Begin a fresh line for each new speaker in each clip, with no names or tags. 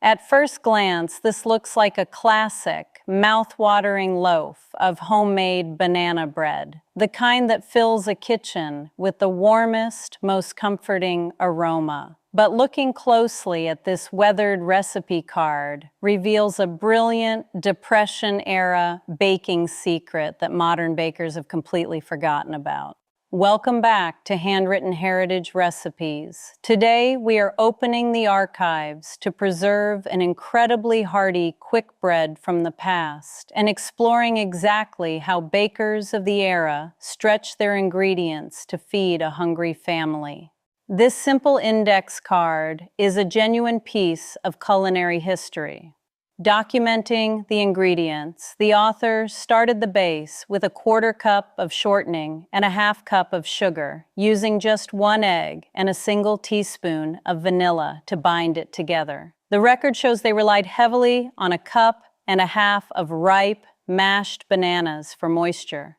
At first glance, this looks like a classic, mouth-watering loaf of homemade banana bread, the kind that fills a kitchen with the warmest, most comforting aroma. But looking closely at this weathered recipe card reveals a brilliant Depression-era baking secret that modern bakers have completely forgotten about. Welcome back to Handwritten Heritage Recipes. Today, we are opening the archives to preserve an incredibly hearty quick bread from the past and exploring exactly how bakers of the era stretched their ingredients to feed a hungry family. This simple index card is a genuine piece of culinary history. Documenting the ingredients, the author started the base with a 1/4 cup of shortening and a 1/2 cup of sugar, using just 1 egg and a single teaspoon of vanilla to bind it together. The record shows they relied heavily on a 1.5 cups of ripe, mashed bananas for moisture.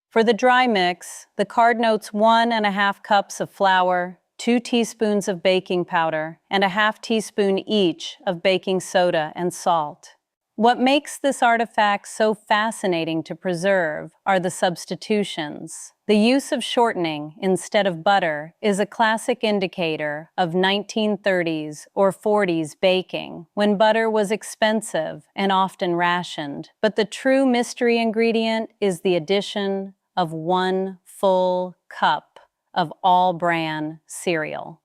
For the dry mix, the card notes 1.5 cups of flour, 2 teaspoons of baking powder, and a 1/2 teaspoon each of baking soda and salt. What makes this artifact so fascinating to preserve are the substitutions. The use of shortening instead of butter is a classic indicator of 1930s or 40s baking, when butter was expensive and often rationed. But the true mystery ingredient is the addition of 1 full cup of All-Bran cereal.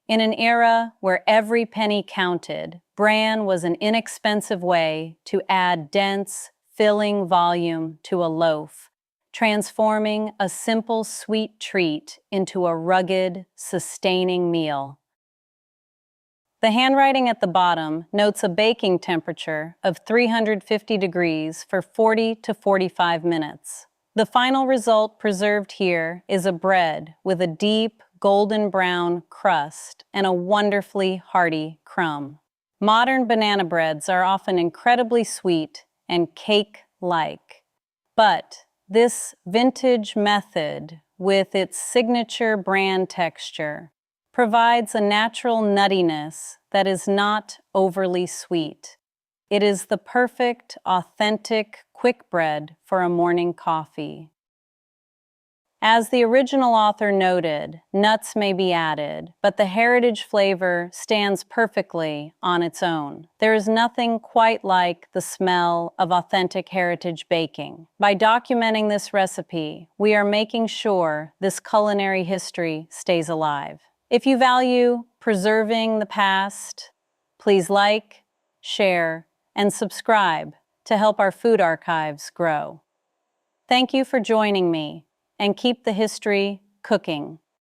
In an era where every penny counted, bran was an inexpensive way to add dense, filling volume to a loaf, transforming a simple sweet treat into a rugged, sustaining meal. The handwriting at the bottom notes a baking temperature of 350 degrees for 40 to 45 minutes. The final result preserved here is a bread with a deep, golden brown crust and a wonderfully hearty crumb. Modern banana breads are often incredibly sweet and cake-like, but this vintage method, with its signature bran texture, provides a natural nuttiness that is not overly sweet. It is the perfect, authentic, quick bread for a morning coffee. As the original author noted, nuts may be added, but the heritage flavor stands perfectly on its own. There is nothing quite like the smell of authentic heritage baking. By documenting this recipe, we are making sure this culinary history stays alive. If you value preserving the past, please like, share, and subscribe to help our food archives grow. Thank you for joining me, and keep the history cooking.